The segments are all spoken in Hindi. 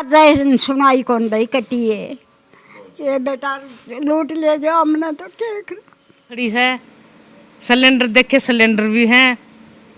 जय सुनाई कौन दई कटी है ये बेटा लूट ले गया हमने तो क्या करें। खड़ी है सिलेंडर देखे सिलेंडर भी हैं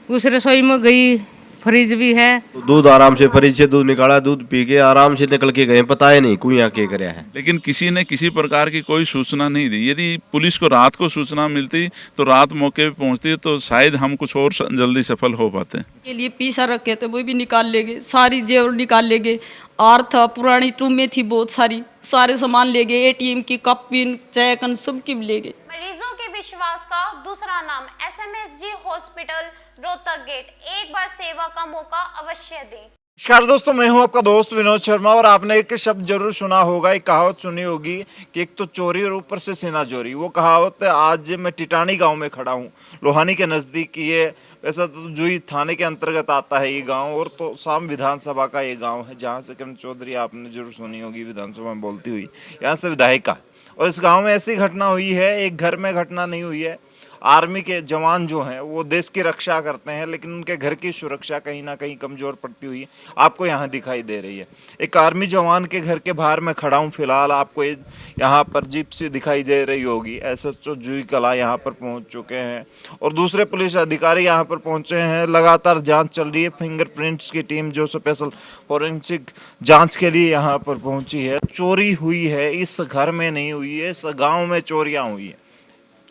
उस रसोई में गई फ्रिज भी है। दूध आराम से फ्रिज से दूध निकाला, दूध पी के आराम से निकल के गए, पता ही नहीं कोई यहाँ क्या कराया है। लेकिन किसी ने किसी प्रकार की कोई सूचना नहीं दी। यदि पुलिस को रात को सूचना मिलती तो रात मौके पे पहुंचती तो शायद हम कुछ और जल्दी सफल हो पाते। के लिए पीसा रखे थे वो भी निकाल ले गए, सारी जेवर निकाल ले गए, आर था पुरानी टूमें थी बहुत सारी, सारे सामान ले गए, एटीएम की कप पिन चेकन सब की ले गए। मरीजों के विश्वास का दूसरा नाम एसएमएसजी हॉस्पिटल रोहतक गेट। एक बार सेवा का मौका अवश्य दें। नमस्कार दोस्तों, मैं हूं आपका दोस्त विनोद शर्मा और आपने एक शब्द जरूर सुना होगा, एक कहावत सुनी होगी कि एक तो चोरी और ऊपर से सीना चोरी। वो कहावत आज मैं टिटानी गांव में खड़ा हूं, लोहानी के नज़दीक। ये वैसा तो जुई थाने के अंतर्गत आता है ये गांव, और तो शाम विधानसभा का ये गांव है जहां से किरण चौधरी आपने जरूर सुनी होगी विधानसभा में बोलती हुई, यहाँ से विधायिका। और इस गाँव में ऐसी घटना हुई है, एक घर में घटना नहीं हुई है। आर्मी के जवान जो हैं वो देश की रक्षा करते हैं, लेकिन उनके घर की सुरक्षा कहीं ना कहीं कमज़ोर पड़ती हुई आपको यहाँ दिखाई दे रही है। एक आर्मी जवान के घर के बाहर मैं खड़ा हूँ फिलहाल, आपको यहाँ पर जीप से दिखाई दे रही होगी। एसएचओ जुई कला यहाँ पर पहुँच चुके हैं और दूसरे पुलिस अधिकारी यहाँ पर पहुँचे हैं। लगातार जाँच चल रही है। फिंगरप्रिंट्स की टीम जो स्पेशल फॉरेंसिक जाँच के लिए यहाँ पर पहुँची है। चोरी हुई है, इस घर में नहीं हुई है, इस गाँव में चोरियाँ हुई है।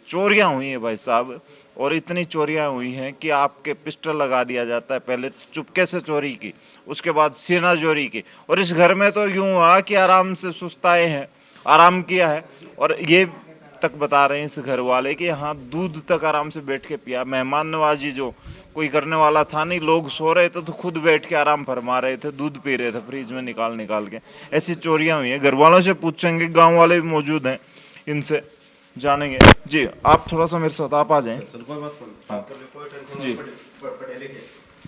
चोरियां हुई हैं भाई साहब, और इतनी चोरियां हुई हैं कि आपके पिस्टल लगा दिया जाता है। पहले चुपके से चोरी की, उसके बाद सीना चोरी की, और इस घर में तो यूं हुआ कि आराम से सुस्ताए हैं, आराम किया है। और ये तक बता रहे हैं इस घर वाले कि यहाँ दूध तक आराम से बैठ के पिया। मेहमान नवाजी जो कोई करने वाला था नहीं, लोग सो रहे थे तो खुद बैठ के आराम फरमा रहे थे, दूध पी रहे थे फ्रिज में निकाल निकाल के। ऐसी चोरियां हुई हैं। घर वालों से पूछेंगे, गाँव वाले भी मौजूद हैं, इनसे जानेंगे। जी आप थोड़ा सा मेरे साथ आप आ जाएं। हाँ। जी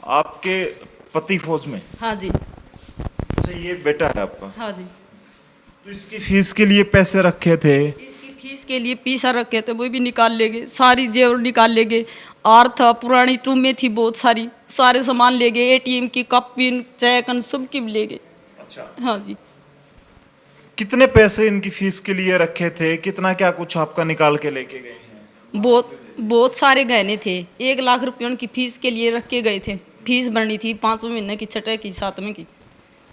आपके पति फौज में? हाँ जी। अच्छा, ये बेटा है आपका? हाँ जी। तो इसकी फीस के लिए पैसे रखे थे? इसकी फीस के लिए पीसा रखे थे वो भी निकाल ले गए, सारी जेवर निकाल ले गए, आर था पुरानी टूमें थी बहुत सारी, सारे सामान ले गए, एटीएम की कप पिन चेकन सब की ले गए। अच्छा। हाँ जी। कितने पैसे इनकी फीस के लिए रखे थे? कितना क्या कुछ आपका निकाल के लेके गए हैं? बहुत सारे गहने थे। 1 लाख रुपये उनकी फीस के लिए रख के गए थे। फीस भरनी थी 5वें महीने की, 6वें की, 7वें की,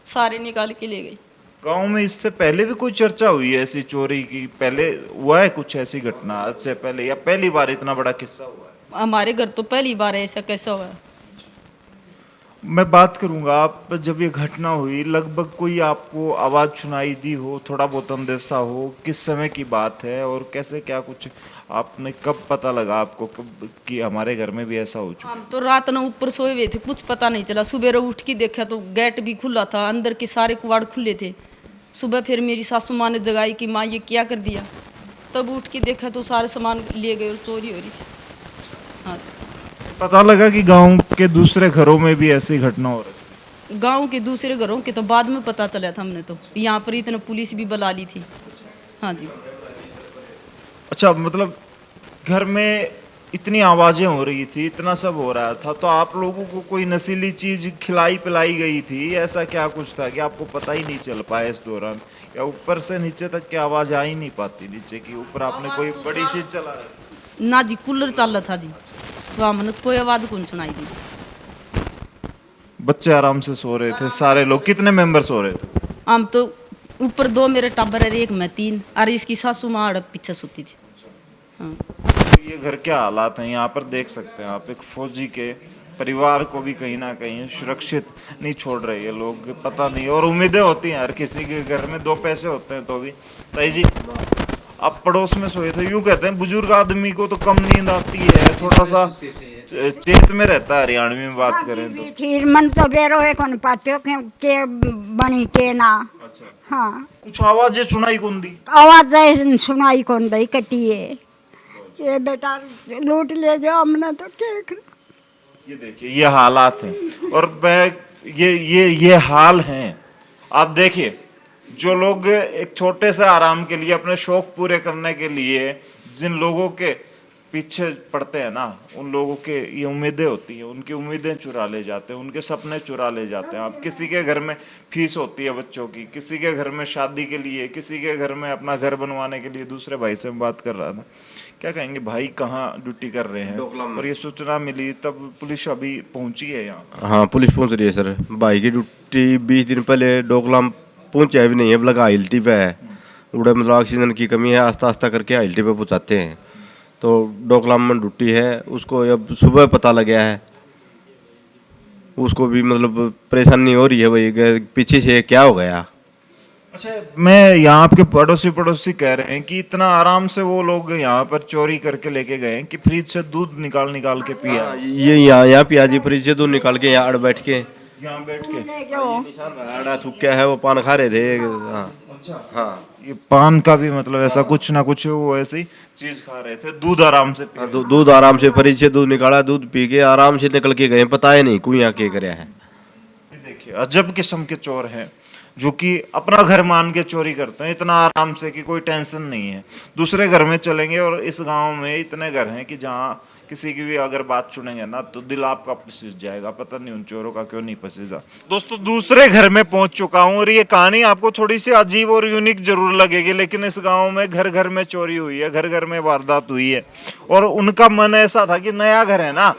सारे निकाल के ले गए। गांव में इससे पहले भी कोई चर्चा हुई है ऐसी चोरी की? पहले हुआ है कुछ ऐसी घटना इससे पहले, या पहली बार इतना बड़ा किस्सा हुआ है? हमारे घर तो पहली बार ऐसा कैसा हुआ। मैं बात करूंगा, आप जब ये घटना हुई लगभग कोई आपको आवाज़ सुनाई दी हो, थोड़ा बहुत अंदेशा हो, किस समय की बात है और कैसे क्या कुछ आपने कब पता लगा आपको कब कि हमारे घर में भी ऐसा हो चुका? हम तो रात में ऊपर सोए हुए थे, कुछ पता नहीं चला। सुबह उठ के देखा तो गेट भी खुला था, अंदर के सारे कुवाड़ खुले थे। सुबह फिर मेरी सासू माँ ने जगाई कि माँ ये क्या कर दिया, तब उठ के देखा तो सारे सामान लिए गए और चोरी हो रही थी। हाँ। पता लगा कि गांव के दूसरे घरों में भी ऐसी घटना हो रही? गांव के दूसरे घरों के तो बाद में पता चला था हमने, तो यहाँ पर इतने पुलिस भी बुला ली थी। हाँ जी। अच्छा, मतलब घर में इतनी आवाज़ें हो रही थी, इतना सब हो रहा था, तो आप लोगों को कोई नशीली चीज़ खिलाई पिलाई गई थी? ऐसा क्या कुछ था कि आपको पता ही नहीं चल पाया इस दौरान? या ऊपर से नीचे तक की आवाज़ आ ही नहीं पाती नीचे की? ऊपर आपने कोई बड़ी चीज़ चला रही? ना जी, कूलर चल रहा था जी, तो हमने कोई आवाज़ कौन सुनाई दी। बच्चे आराम से सो रहे थे सारे लोग? कितने मेंबर सो रहे थे? हम तो ऊपर 2 मेरे टब्बर है, 1 मैं 3, और इसकी सासू माँ पीछे सोती थी। हाँ। तो ये घर के हालात हैं, यहाँ पर देख सकते हैं आप। एक फौजी के परिवार को भी कहीं ना कहीं सुरक्षित नहीं छोड़ रहे ये लोग, पता नहीं। और उम्मीदें होती हैं हर किसी के घर में, 2 पैसे होते हैं तो भी। ताई जी आप पड़ोस में सोए थे, यूँ कहते हैं बुजुर्ग आदमी को तो कम नींद आती है, थोड़ा सा चेत में रहता है हरियाणवी में बात करें तो। फिर मन तो बेरो है कौन पाते के बनी के ना। अच्छा। हाँ, कुछ आवाजें सुनाई कौन दी? आवाज सुनाई कौन दई कटी है ये बेटा लूट ले गया हमने तो क्या करें। ये देखिए ये हालात हैं, और मैं ये हाल हैं। आप देखिए, जो लोग एक छोटे से आराम के लिए, अपने शौक पूरे करने के लिए, जिन लोगों के पीछे पड़ते हैं ना, उन लोगों के ये उम्मीदें होती हैं, उनकी उम्मीदें चुरा ले जाते हैं, उनके सपने चुरा ले जाते हैं। अब किसी के घर में फीस होती है बच्चों की, किसी के घर में शादी के लिए, किसी के घर में अपना घर बनवाने के लिए। दूसरे भाई से मैं बात कर रहा था, क्या कहेंगे भाई कहाँ ड्यूटी कर रहे हैं, और ये सूचना मिली तब पुलिस अभी पहुंची है यहाँ? हाँ, पुलिस पहुंच रही है सर। भाई की ड्यूटी 20 दिन पहले डोकलाम पहुंचा भी नहीं है, लगा हाइल्टी पे है। उड़े मतलब ऑक्सीजन की कमी है, आस्ता आस्ता करके हाइल्टी पे पहुँचाते हैं। तो डोकलाम में ड्यूटी है, उसको अब सुबह पता लग गया है। उसको भी मतलब परेशानी हो रही है भाई, पीछे से क्या हो गया। अच्छा, मैं यहाँ आपके पड़ोसी कह रहे हैं कि इतना आराम से वो लोग यहाँ पर चोरी करके लेके गए हैं कि फ्रिज से दूध निकाल के पिया। ये यहाँ पिया जी, फ्रिज से दूध निकाल के यहाँ अड़ बैठ के, यहाँ बैठ के अड़ा थूक क्या है, वो पान खा रहे थे। हाँ हाँ, ये पान का भी मतलब ऐसा कुछ ना कुछ वो ऐसी चीज खा रहे थे, दूध आराम से हाँ, दूध आराम से फ्रिज से दूध निकाला, दूध पी के आराम से निकल के गए, पता ही नहीं कोई यहाँ के कराया है। देखिए अजब किस्म के चोर हैं जो कि अपना घर मान के चोरी करते हैं इतना आराम से कि कोई टेंशन नहीं है। दूसरे घर में चलेंगे, और इस गांव में इतने घर हैं कि जहाँ किसी की भी अगर बात सुनेंगे ना तो दिल आपका पसीज जाएगा। पता नहीं उन चोरों का क्यों नहीं पसीजा। दोस्तों, दूसरे घर में पहुंच चुका हूं, और ये कहानी आपको थोड़ी सी अजीब और यूनिक जरूर लगेगी, लेकिन इस गांव में घर घर में चोरी हुई है, घर घर में वारदात हुई है। और उनका मन ऐसा था कि नया घर है ना,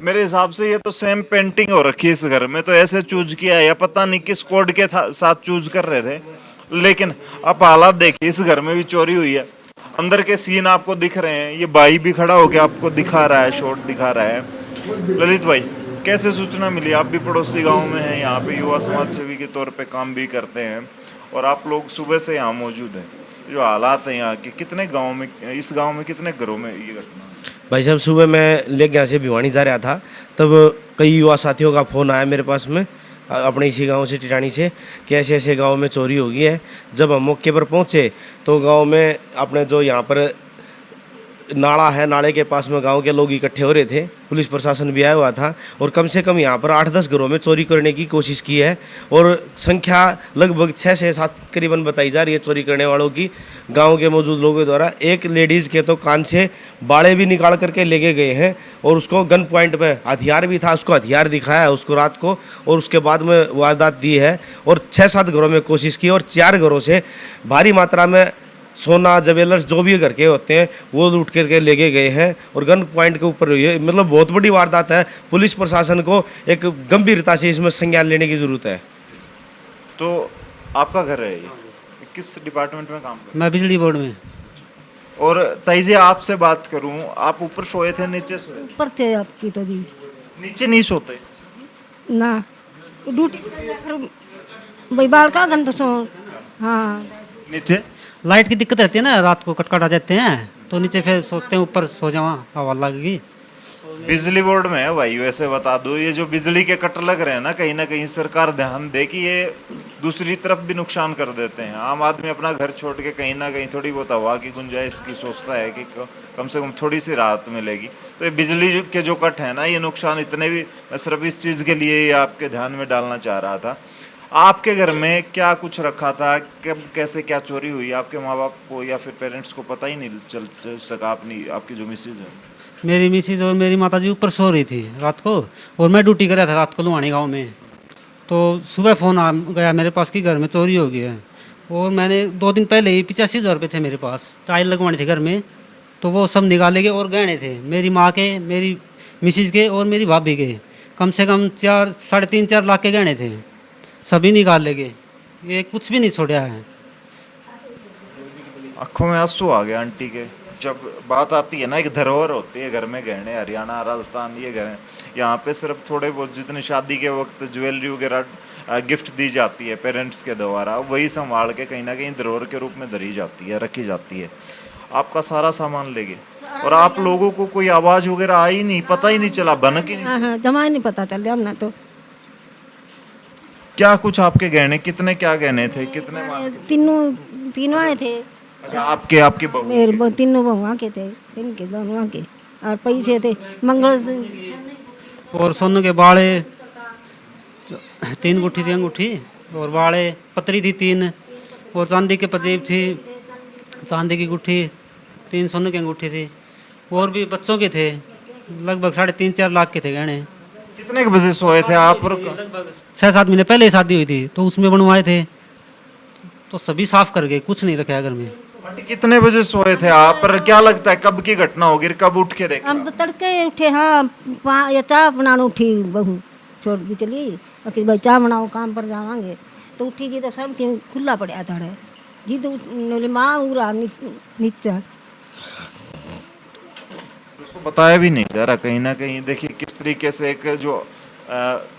मेरे हिसाब से ये तो सेम पेंटिंग हो रखी है इस घर में, तो ऐसे चूज किया है, या पता नहीं किस कोड के साथ चूज कर रहे थे। लेकिन अब हालात देखिए, इस घर में भी चोरी हुई है। अंदर के सीन आपको दिख रहे हैं, ये भाई भी खड़ा होकर आपको दिखा रहा है, शॉट दिखा रहा है। ललित भाई, कैसे सूचना मिली? आप भी पड़ोसी गांव में हैं, यहाँ पे युवा समाज सेवी के तौर पे काम भी करते हैं, और आप लोग सुबह से यहाँ मौजूद हैं। जो हालात हैं यहाँ के, कितने गाँव में, इस गाँव में कितने घरों में ये घटना? भाई साहब, सुबह मैं लेके यहाँ से भिवानी जा रहा था, तब कई युवा साथियों का फ़ोन आया मेरे पास में, अपने इसी गांव से, टिटानी से, कि ऐसे ऐसे गांव में चोरी हो गई है। जब हम मौके पर पहुंचे तो गांव में अपने जो यहाँ पर नाला है, नाले के पास में गांव के लोग इकट्ठे हो रहे थे, पुलिस प्रशासन भी आया हुआ था, और कम से कम यहाँ पर 8-10 घरों में चोरी करने की कोशिश की है, और संख्या लगभग 6 से 7 करीबन बताई जा रही है चोरी करने वालों की, गांव के मौजूद लोगों द्वारा। एक लेडीज़ के तो कान से बाड़े भी निकाल करके लेके गए हैं, और उसको गन पॉइंट पे हथियार भी था, उसको हथियार दिखाया है उसको रात को, और उसके बाद में वारदात दी है। और 6-7 घरों में कोशिश की, और 4 घरों से भारी मात्रा में सोना, ज्वेलर्स, जो भी घर के होते हैं वो लूट करके लेके गए हैं, और गन पॉइंट के ऊपर हुई है। मतलब बहुत बड़ी वारदात है। पुलिस प्रशासन को एक गंभीरता से इसमें संज्ञान लेने की जरूरत है। तो आपका घर है ये, किस डिपार्टमेंट में काम करते? मैं बिजली बोर्ड में। और ताई जी, आपसे बात करूं, आप ऊपर सोए थे, नीचे सोए? ऊपर थे आपकी तो दी नीचे नहीं सोते ना, ड्यूटी भाई बाल का घंटा सो। हाँ, नीचे लाइट की दिक्कत रहती है ना, रात को कटकट आ जाते हैं, तो नीचे फिर सोचते हैं ऊपर सो जाओ, हवा लगेगी। बिजली बोर्ड में है भाई। वैसे बता दो, ये जो बिजली के कट लग रहे हैं ना कहीं सरकार ध्यान दे कि ये दूसरी तरफ भी नुकसान कर देते हैं। आम आदमी अपना घर छोड़ के कहीं ना कहीं थोड़ी बहुत हवा की गुंजाइश की सोचता है कि कम से कम थोड़ी सी राहत मिलेगी। तो ये बिजली के जो कट है ना, ये नुकसान इतने भी, मैं सिर्फ इस चीज़ के लिए आपके ध्यान में डालना चाह रहा था। आपके घर में क्या कुछ रखा था, कब कैसे क्या चोरी हुई? आपके माँ बाप को या फिर पेरेंट्स को पता ही नहीं चल सका? अपनी आपकी जो मिसेज है, मेरी मिसेज और मेरी माताजी ऊपर सो रही थी रात को, और मैं ड्यूटी कर रहा था रात को लुहानी गांव में। तो सुबह फ़ोन आ गया मेरे पास कि घर में चोरी हो गई है, और मैंने 2 दिन पहले ही 85,000 रुपये थे मेरे पास, टाइल लगवाने थे घर में, तो वो सब निकाले गए, और गहने थे मेरी माँ के, मेरी मिसेज के और मेरी भाभी के, कम से कम 3.5-4 लाख के गहने थे, सभी निकाल ले गए। ये कुछ भी नहीं छोड़ा है। आंखों में आंसू आ गया आंटी के। जब बात आती है ना, एक धरोहर होती है घर में, गहने, हरियाणा, राजस्थान, ये घर हैं, यहाँ पे सिर्फ थोड़े बहुत जितने शादी के वक्त ज्वेलरी वगैरह गिफ्ट दी जाती है पेरेंट्स के द्वारा, वही संभाल के कहीं ना कहीं धरोहर के रूप में धरी जाती है, रखी जाती है। आपका सारा सामान ले गए, और आप लोगों को कोई आवाज़ वगैरह आई नहीं, पता ही नहीं चला, बनक ही नहीं? हाँ, जमा नहीं पता चल हमने तो। क्या कुछ आपके गहने, कितने क्या गहने थे, कितने? तीनों आए थे। अच्छा, आपकी बहू? मेरे तीनों बहुआ के थे, इनके दोनों के, और पैसे थे, मंगल और सोने के बाड़े 3 गुट्ठी थी, अंगूठी और बाड़े, पतरी थी 3, और चांदी के पंजेब थी, चांदी की गुट्ठी 3, सोने की अंगूठी थी, और भी बच्चों के थे, लगभग 3.5-4 लाख के थे गहने। कितने बजे सोए थे आप? लगभग 6-7 महीने पहले ही शादी हुई थी, तो उसमें बनवाए थे, तो सभी साफ कर गए, कुछ नहीं रखा घर में। आंटी कितने बजे सोए थे आप? पर क्या लगता है कब की घटना होगी, कब उठ के देखा? हम तो तड़के उठे, हाँ या चाय बनाने उठी, बहू छोड़ भी चली कि भाई चाय बनाओ, काम पर जावांगे। तो उठी जी तो सब चीज खुला पड़ा था जी, तो माँ उरा नीचे। उसको बताया भी नहीं जा रहा कहीं ना कहीं। देखिए किस तरीके से एक जो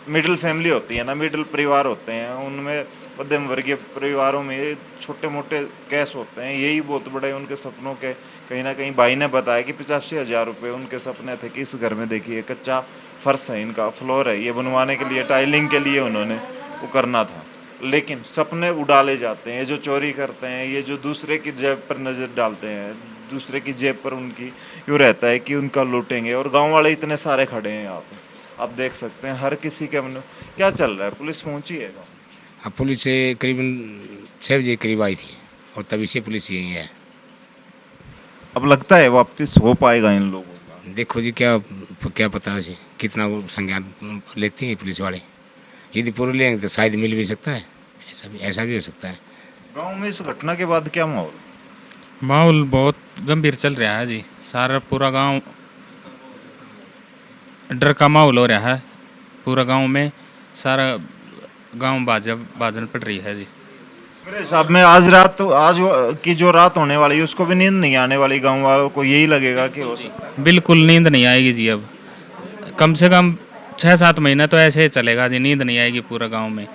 मिडिल फैमिली होती है ना, मिडिल परिवार होते हैं, उनमें मध्यम वर्गीय परिवारों में छोटे मोटे केस होते हैं, यही बहुत बड़े उनके सपनों के। कहीं ना कहीं भाई ने बताया कि 85,000 रुपये उनके सपने थे कि इस घर में देखिए कच्चा फर्श है, इनका फ्लोर है, ये बनवाने के लिए, टाइलिंग के लिए उन्होंने वो करना था, लेकिन सपने उड़ाले जाते हैं। ये जो चोरी करते हैं, ये जो दूसरे की जेब पर नज़र डालते हैं, दूसरे की जेब पर उनकी यूँ रहता है कि उनका लूटेंगे। और गांव वाले इतने सारे खड़े हैं यहाँ पे, आप देख सकते हैं हर किसी के मन। क्या चल रहा है? पुलिस पहुंची है गाँव? अब पुलिस से करीबन 6 बजे करीब आई थी और तभी से पुलिस यही है। अब लगता है वापस हो पाएगा इन लोगों का? देखो जी, क्या पता है जी कितना वो संज्ञान लेती है पुलिस वाले। यदि पूरे लेंगे तो शायद मिल भी सकता है, ऐसा भी हो सकता है। गांव में इस घटना के बाद क्या माहौल? माहौल बहुत गंभीर चल रहा है जी। सारा पूरा गांव डर का माहौल हो रहा है। पूरा गांव में सारा गांव बाजन पड़ रही है जी। मेरे हिसाब में आज की जो रात होने वाली है उसको भी नींद नहीं आने वाली। गांव वालों को यही लगेगा कि हो सकता है। बिल्कुल नींद नहीं आएगी जी। अब कम से कम 6-7 महीना तो ऐसे ही चलेगा जी, नींद नहीं आएगी पूरा गांव में।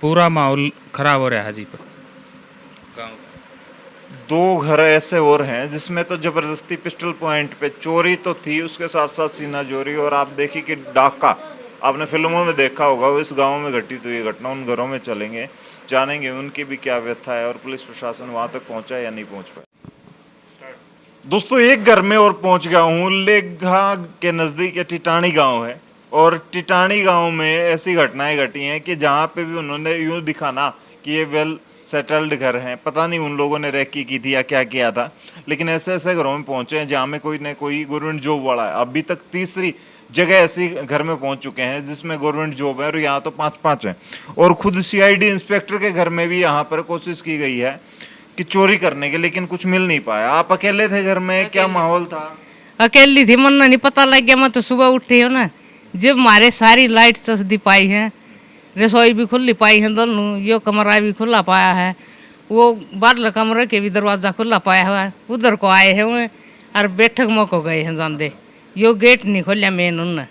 पूरा माहौल खराब हो रहा है जी गाँव। 2 घर ऐसे और हैं जिसमें तो जबरदस्ती पिस्टल पॉइंट पे चोरी तो थी, उसके साथ साथ सीना चोरी। और आप देखिए कि डाका, आपने फिल्मों में देखा होगा, वो इस गांव में घटित हुई घटना। उन घरों में चलेंगे, जानेंगे उनकी भी क्या व्यथा है और पुलिस प्रशासन वहां तक पहुंचा या नहीं पहुंच पाया। दोस्तों एक घर में और पहुंच गया हूँ। लेघा के नज़दीक टिटाणी गांव है और टिटाणी गांव में ऐसी घटनाएं घटी हैं कि जहां पे भी उन्होंने यूँ दिखाना कि ये वेल सेटल्ड घर हैं, पता नहीं उन लोगों ने रेकी की थी या क्या किया था, लेकिन ऐसे ऐसे घरों में पहुंचे हैं जहाँ में कोई न कोई गवर्नमेंट जॉब वाला है। अभी तक 3री जगह ऐसी घर में पहुंच चुके हैं जिसमें गवर्नमेंट जॉब है और यहाँ तो 5-5 हैं। और खुद CID इंस्पेक्टर के घर में भी यहाँ पर कोशिश की गई है कि चोरी करने के, लेकिन कुछ मिल नहीं पाया। आप अकेले थे घर में, क्या माहौल था? अकेली थी, मन नहीं पता लग गया। मैं तो सुबह उठी हूँ ना, जब हमारे सारी लाइट सस्ती पाई है, रसोई भी खुली पाई है, दोनों यो कमरा भी खुला पाया है, वो बाहर कमरे के भी दरवाज़ा खुला पाया हुआ है। उधर को आए हैं वो और बैठक में को गए हैं जान। यो गेट नहीं खोलिया मेन, उनने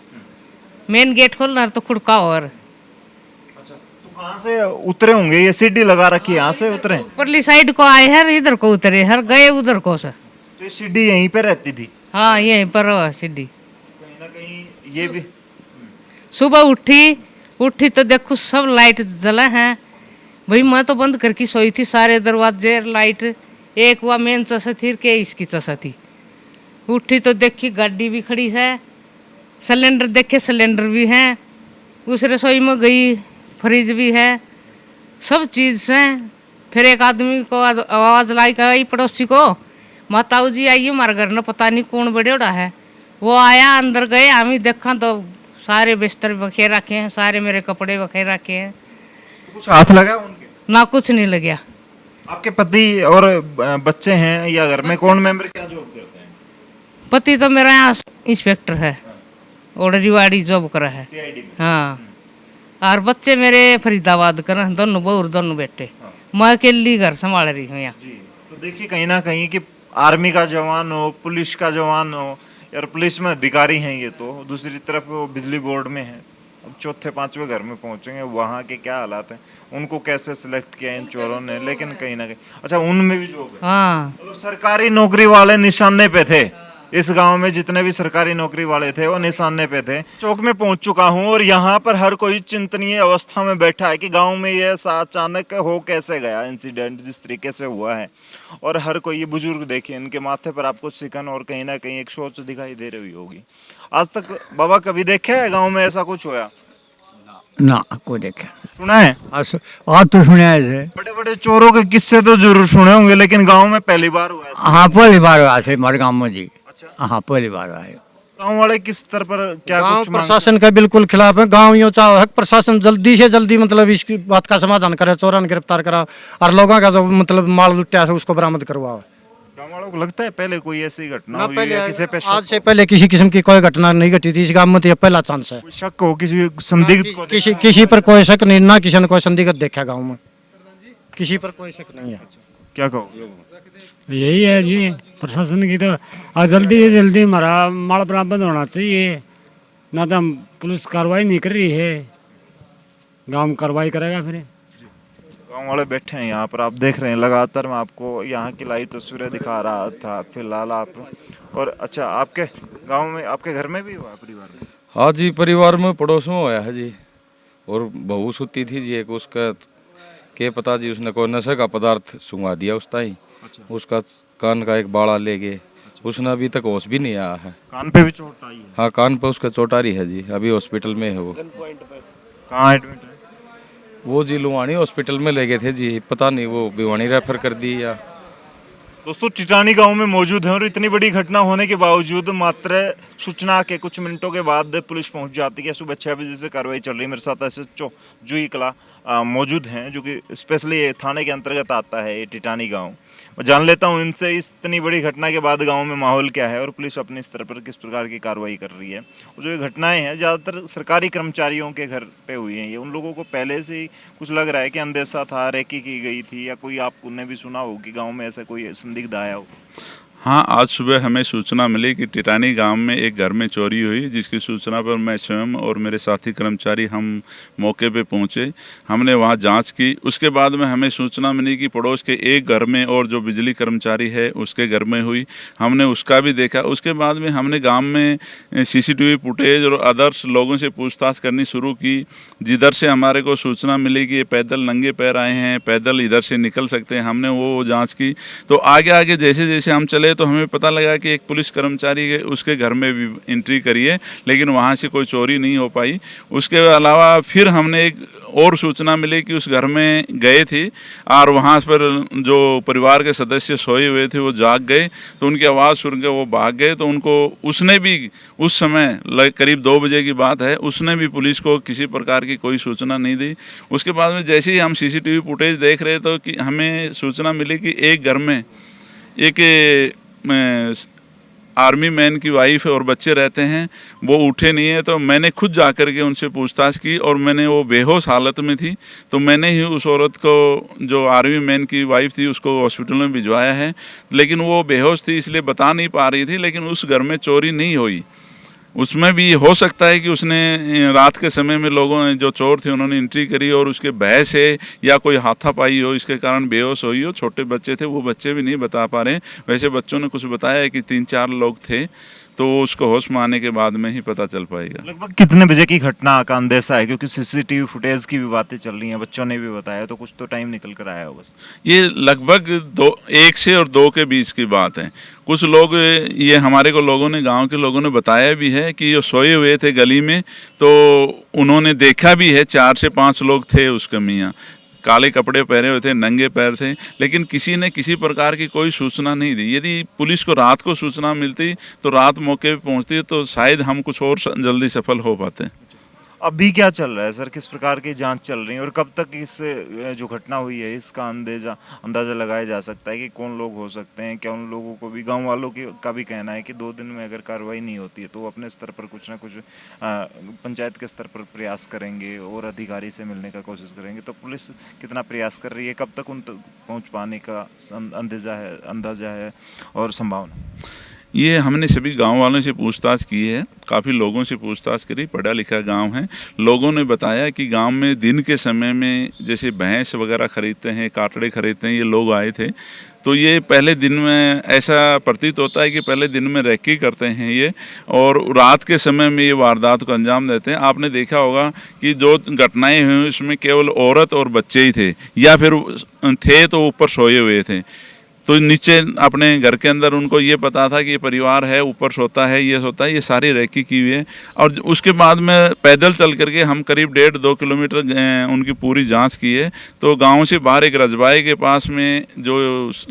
मेन गेट खोलना तो खुड़का। और अच्छा, तो कहाँ से उतरे होंगे? ये सीढ़ी लगा रखी है, यहाँ से उतरे? ऊपरली साइड को आए हैं, इधर को उतरे हैं, गए उधर को से। तो ये सीढ़ी यहीं पे रहती थी? हाँ यहीं पर सीढ़ी। कहीं ना कहीं ये भी सुबह उठी तो देखो सब लाइट जला हैं भाई। मैं तो बंद करके सोई थी, सारे दरवाजे लाइट, एक वह मेन चसा थी के इसकी चसा थी। उठी तो देखी गाड़ी भी खड़ी है, सिलेंडर देखे सिलेंडर भी हैं, उस रसोई में गई फ्रिज भी है, सब चीज़ है। फिर एक आदमी को आवाज़ लाई गई पड़ोसी को, माताऊ जी आइए हमारे घर में पता नहीं कौन बड़ेड़ा है। वो आया, अंदर गए, हम ही देखा तो सारे बिस्तर बखे रखे हैं, सारे मेरे कपड़े बखे रखे हैं। कुछ हाथ लगा उनके? ना कुछ नहीं लग गया। आपके पति और बच्चे हैं या घर में कौन मेंबर क्या जॉब करते हैं? पति तो मेरा यहाँ इंस्पेक्टर है और रिवाड़ी जॉब करा है। CID में? हाँ, और बच्चे मेरे फरीदाबाद कर, दोनों बहू दोनों बेटे। मैं अकेली घर संभाल रही हूँ यहाँ। जी, तो देखिए कहीं ना कहीं कि आर्मी का जवान हो, पुलिस का जवान हो, यार पुलिस में अधिकारी हैं ये तो, दूसरी तरफ वो बिजली बोर्ड में है। अब 4-5वें घर में पहुंचेंगे, वहाँ के क्या हालात हैं, उनको कैसे सिलेक्ट किया इन चोरों ने। लेकिन कहीं ना कहीं अच्छा उनमें भी जॉब है। हाँ, तो सरकारी नौकरी वाले निशाने पे थे। इस गांव में जितने भी सरकारी नौकरी वाले थे वो निशाने पे थे। चौक में पहुंच चुका हूं और यहाँ पर हर कोई चिंतनीय अवस्था में बैठा है कि गांव में ये अचानक हो कैसे गया इंसिडेंट, जिस तरीके से हुआ है। और हर कोई, ये बुजुर्ग देखिए, इनके माथे पर आपको सिकन और कहीं ना कहीं एक सोच दिखाई दे रही होगी। आज तक बाबा कभी देखे है गाँव में ऐसा कुछ होया? ना, कोई देखे सुना है? आज तो सुने ऐसे बड़े बड़े चोरों के किस्से तो जरूर सुने होंगे, लेकिन गाँव में पहली बार हुआ है? हाँ, पहली बार हुआ हमारे गाँव में जी। हाँ पहली बार आए। गांव वाले किस स्तर पर क्या गांव कुछ मांग प्रशासन के बिल्कुल खिलाफ है। गांव यूँ चाहे प्रशासन जल्दी से जल्दी मतलब इसकी बात का समाधान करे, चोरन गिरफ्तार करा और लोगों का जो मतलब माल लुटिया है उसको बरामद करवाओ। गांव वालों को लगता है पहले कोई ऐसी घटना ना हुई पहले है किसी पे आज से पहले किसी किस्म की कोई घटना नहीं घटी थी इस गांव में, तो ये पहला चांस है। शक हो किसी संदिग्ध को किसी पर कोई शक नहीं, ना किसी ने कोई संदिग्ध देखा गाँव में, किसी पर कोई शक नहीं है। क्या कहोगे? यही है जी प्रशासन की तो आज जल्दी से जल्दी हमारा माल बरामद होना चाहिए, ना तो हम पुलिस कार्रवाई नहीं कर रही है, गांव में कार्रवाई करेगा फिर। गांव वाले बैठे हैं यहाँ पर, आप देख रहे हैं लगातार मैं आपको यहाँ की लाइव तस्वीरें दिखा रहा था फिलहाल आप। और अच्छा आपके गांव में आपके घर में भी हुआ परिवार में? हाँ जी परिवार में पड़ोस में होया है जी। और बहू सुती थी जी एक, उसका के पता जी उसने कोई नशे का पदार्थ सुंघा दिया उस ताई। उसका कान का एक बाड़ा ले गए, उसने अभी तक होश भी नहीं आया है। कान पे भी चोट आई है? हाँ कान पे उसका चोट आ रही है जी, अभी हॉस्पिटल में है वो। कहाँ एडमिट है? वो जी लुहानी हॉस्पिटल में ले गए थे जी, पता नहीं वो भिवानी रेफर कर दी या। दोस्तों टिटानी गांव में मौजूद हैं और इतनी बड़ी घटना होने के बावजूद मात्र सूचना के कुछ मिनटों के बाद पुलिस पहुंच जाती है। सुबह 6 बजे से कार्रवाई चल रही है। मेरे साथ एसएचओ जूही कला मौजूद हैं जो कि स्पेशली थाने के अंतर्गत आता है ये टिटानी गांव। मैं जान लेता हूं इनसे इतनी बड़ी घटना के बाद गांव में माहौल क्या है और पुलिस अपने स्तर पर किस प्रकार की कार्रवाई कर रही है। और जो ये घटनाएं हैं ज़्यादातर सरकारी कर्मचारियों के घर पे हुई हैं। ये उन लोगों को पहले से ही कुछ लग रहा है कि अंदेशा था, रेकी की गई थी, या कोई आपने भी सुना हो कि गाँव में ऐसा कोई संदिग्ध आया हो? हाँ, आज सुबह हमें सूचना मिली कि टिटानी गांव में एक घर में चोरी हुई, जिसकी सूचना पर मैं स्वयं और मेरे साथी कर्मचारी हम मौके पे पहुंचे। हमने वहां जांच की। उसके बाद में हमें सूचना मिली कि पड़ोस के एक घर में और जो बिजली कर्मचारी है उसके घर में हुई। हमने उसका भी देखा। उसके बाद में हमने गांव में सीसीटीवी फुटेज और अदर्स लोगों से पूछताछ करनी शुरू की, जिधर से हमारे को सूचना मिली कि ये पैदल नंगे पैर आए हैं, पैदल इधर से निकल सकते हैं। हमने वो जाँच की। तो आगे आगे जैसे जैसे हम चले तो हमें पता लगा कि एक पुलिस कर्मचारी उसके घर में भी एंट्री करी है, लेकिन वहाँ से कोई चोरी नहीं हो पाई। उसके अलावा फिर हमने एक और सूचना मिली कि उस घर में गए थे और वहाँ पर जो परिवार के सदस्य सोए हुए थे वो जाग गए, तो उनकी आवाज़ सुन के वो भाग गए। तो उनको उसने भी उस समय करीब 2 बजे की बात है, उसने भी पुलिस को किसी प्रकार की कोई सूचना नहीं दी। उसके बाद में जैसे ही हम सीसीटीवी फुटेज देख रहे तो कि हमें सूचना मिली कि एक घर में एक आर्मी मैन की वाइफ और बच्चे रहते हैं, वो उठे नहीं है। तो मैंने खुद जा कर के उनसे पूछताछ की और मैंने वो बेहोश हालत में थी, तो मैंने ही उस औरत को, जो आर्मी मैन की वाइफ थी, उसको हॉस्पिटल में भिजवाया है। लेकिन वो बेहोश थी इसलिए बता नहीं पा रही थी। लेकिन उस घर में चोरी नहीं हुई। उसमें भी हो सकता है कि उसने रात के समय में लोगों ने, जो चोर थे, उन्होंने एंट्री करी और उसके भय से या कोई हाथापाई हो, इसके कारण बेहोश हुई हो। छोटे बच्चे थे, वो बच्चे भी नहीं बता पा रहे। वैसे बच्चों ने कुछ बताया है कि 3-4 लोग थे, तो उसको होश में आने के बाद में ही पता चल पाएगा। लगभग कितने बजे की घटना का अंदेशा है? क्योंकि सीसीटीवी फुटेज की भी बातें चल रही हैं, बच्चों ने भी बताया, तो कुछ तो टाइम निकल कर आया होगा। ये लगभग 1 से और 2 के बीच की बात है। कुछ लोग, ये हमारे को लोगों ने, गांव के लोगों ने बताया भी है कि ये सोए हुए थे गली में, तो उन्होंने देखा भी है 4 से 5 लोग थे उसके मियाँ, काले कपड़े पहने हुए थे, नंगे पैर थे। लेकिन किसी ने किसी प्रकार की कोई सूचना नहीं दी। यदि पुलिस को रात को सूचना मिलती तो रात मौके पे पहुंचती तो शायद हम कुछ और जल्दी सफल हो पाते। अभी क्या चल रहा है सर? किस प्रकार की जांच चल रही है और कब तक इस जो घटना हुई है इसका अंदाजा लगाया जा सकता है कि कौन लोग हो सकते हैं? क्या उन लोगों को भी, गांव वालों का भी कहना है कि 2 दिन में अगर कार्रवाई नहीं होती है तो वो अपने स्तर पर कुछ ना कुछ पंचायत के स्तर पर प्रयास करेंगे और अधिकारी से मिलने का कोशिश करेंगे। तो पुलिस कितना प्रयास कर रही है? कब तक उन तक पहुँच पाने का अंदाजा है और संभावना? ये हमने सभी गांव वालों से पूछताछ की है, काफ़ी लोगों से पूछताछ करी। पढ़ा लिखा गांव है। लोगों ने बताया कि गांव में दिन के समय में जैसे भैंस वगैरह खरीदते हैं, काटड़े खरीदते हैं, ये लोग आए थे। तो ये पहले दिन में ऐसा प्रतीत होता है कि पहले दिन में रेकी करते हैं ये, और रात के समय में ये वारदात को अंजाम देते हैं। आपने देखा होगा कि जो घटनाएं हुई उसमें केवल औरत और बच्चे ही थे, या फिर थे तो ऊपर सोए हुए थे। तो नीचे अपने घर के अंदर उनको ये पता था कि ये परिवार है, ऊपर सोता है, ये सोता है, ये सारी रैकी की हुई है। और उसके बाद में पैदल चल करके हम करीब 1.5-2 किलोमीटर उनकी पूरी जांच की है। तो गांव से बाहर एक रजबाई के पास में जो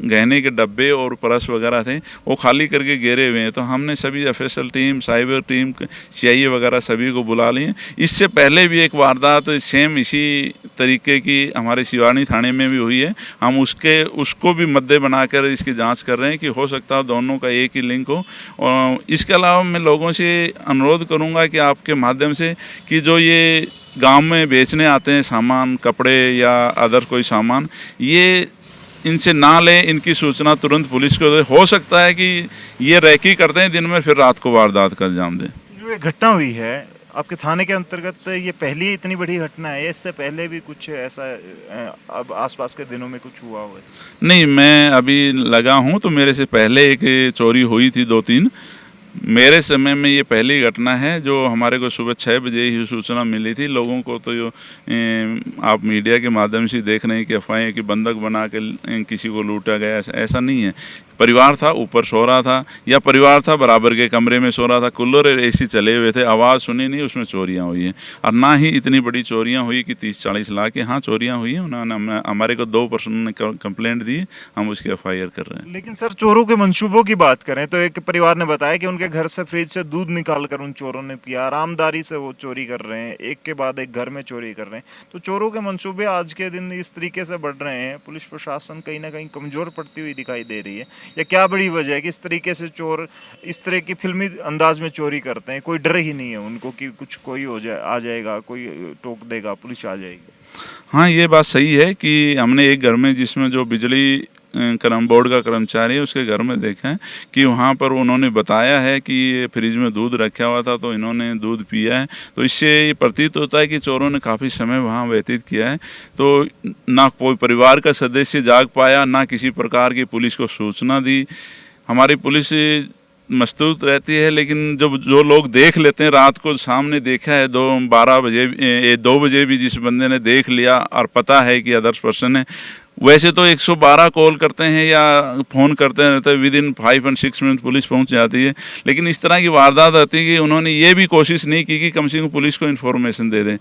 गहने के डब्बे और परस वगैरह थे वो खाली करके घेरे हुए हैं। तो हमने सभी FSL team, cyber team, CIA वगैरह सभी को बुला लिए। इससे पहले भी एक वारदात सेम इसी तरीके की हमारे शिवानी थाने में भी हुई है। हम उसको भी मद्दे बनाकर इसकी जांच कर रहे हैं कि हो सकता है दोनों का एक ही लिंक हो। और इसके अलावा मैं लोगों से अनुरोध करूंगा कि आपके माध्यम से कि जो ये गांव में बेचने आते हैं सामान, कपड़े या अदर कोई सामान, ये इनसे ना लें, इनकी सूचना तुरंत पुलिस को दें। हो सकता है कि ये रैकी करते हैं दिन में, फिर रात को वारदात का अंजाम दें। जो ये घटना हुई है आपके थाने के अंतर्गत, ये पहली इतनी बड़ी घटना है? इससे पहले भी कुछ ऐसा अब आसपास के दिनों में कुछ हुआ हो? नहीं, मैं अभी लगा हूँ तो मेरे से पहले एक चोरी हुई थी 2-3। मेरे समय में ये पहली घटना है जो हमारे को सुबह 6 बजे ही सूचना मिली थी। लोगों को तो जो आप मीडिया के माध्यम से देख रहे हैं कि अफवाहें कि बंधक बना के किसी को लूटा गया, ऐसा नहीं है। परिवार था, ऊपर सो रहा था, या परिवार था बराबर के कमरे में सो रहा था, कूलर और AC चले हुए थे, आवाज़ सुनी नहीं, उसमें चोरियां हुई हैं। और ना ही इतनी बड़ी चोरियां हुई कि 30-40 लाख की। हाँ, चोरियां हुई हैं। उन्होंने हमारे को 2 पर्सन ने कंप्लेंट दी, हम उसकी FIR कर रहे हैं। लेकिन सर, चोरों के मंसूबों की बात करें तो एक परिवार ने बताया कि उनके घर से फ्रिज से दूध निकाल कर उन चोरों ने पिया। आरामदारी से वो चोरी कर रहे हैं, एक के बाद एक घर में चोरी कर रहे हैं। तो चोरों के मंसूबे आज के दिन इस तरीके से बढ़ रहे हैं। पुलिस प्रशासन कहीं ना कहीं कमजोर पड़ती हुई दिखाई दे रही है। या क्या बड़ी वजह है कि इस तरीके से चोर इस तरह की फिल्मी अंदाज में चोरी करते हैं? कोई डर ही नहीं है उनको कि कुछ कोई आ जाएगा, कोई टोक देगा, पुलिस आ जाएगी। हाँ, ये बात सही है कि हमने एक घर में जिसमें जो बिजली बोर्ड का कर्मचारी है उसके घर में देखा है कि वहाँ पर उन्होंने बताया है कि ये फ्रिज में दूध रखा हुआ था, तो इन्होंने दूध पिया है। तो इससे ये प्रतीत होता है कि चोरों ने काफ़ी समय वहाँ व्यतीत किया है। तो ना कोई परिवार का सदस्य जाग पाया, ना किसी प्रकार की पुलिस को सूचना दी। हमारी पुलिस मस्तूद रहती है, लेकिन जब जो लोग देख लेते हैं, रात को सामने देखा है 2 बजे भी जिस बंदे ने देख लिया और पता है कि अदर्स पर्सन है, वैसे तो 112 कॉल करते हैं या फ़ोन करते रहते हैं, विदिन 5 और 6 मिनट पुलिस पहुंच जाती है। लेकिन इस तरह की वारदात आती है कि उन्होंने ये भी कोशिश नहीं की कि कम से कम पुलिस को इन्फॉर्मेशन दे दें।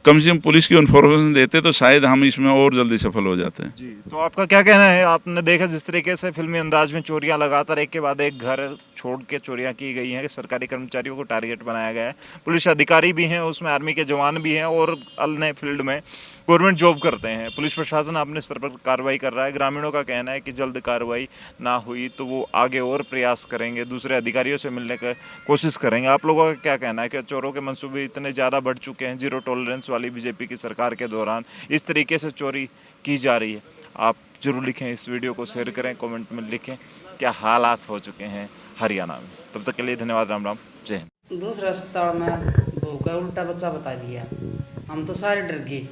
कम से कम पुलिस की इन्फॉर्मेशन देते तो शायद हम इसमें और जल्दी सफल हो जाते हैं। जी, तो आपका क्या कहना है? आपने देखा जिस तरीके से फिल्मी अंदाज में चोरियां लगातार एक के बाद एक घर छोड़ के चोरियां की गई हैं, सरकारी कर्मचारियों को टारगेट बनाया गया है। पुलिस अधिकारी भी हैं, उसमें आर्मी के जवान भी हैं और अन्य फील्ड में गवर्नमेंट जॉब करते हैं। पुलिस प्रशासन अपने स्तर पर कार्रवाई कर रहा है। ग्रामीणों का कहना है कि जल्द कार्रवाई ना हुई तो वो आगे और प्रयास करेंगे, दूसरे अधिकारियों से मिलने की कोशिश करेंगे। आप लोगों का क्या कहना है कि चोरों के मंसूबे इतने ज़्यादा बढ़ चुके हैं? जीरो टॉलरेंस वाली BJP की सरकार के दौरान इस तरीके से चोरी की जा रही है। आप जरूर लिखें, इस वीडियो को शेयर करें, कमेंट में लिखें क्या हालात हो चुके हैं हरियाणा में। तब तक के लिए धन्यवाद। राम राम, जय हिंद। दूसरे अस्पताल में बहू का उल्टा बच्चा बता दिया, हम तो सारे डर गए।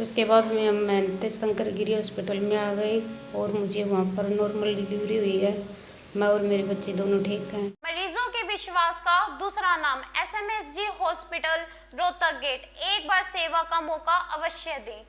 उसके बाद में मैं शंकर गिरी हॉस्पिटल में आ गई और मुझे वहाँ पर नॉर्मल डिलीवरी हुई है। मैं और मेरे बच्चे दोनों ठीक हैं। मरीजों के विश्वास का दूसरा नाम SMSG हॉस्पिटल रोहतक गेट। एक बार सेवा का मौका अवश्य दें।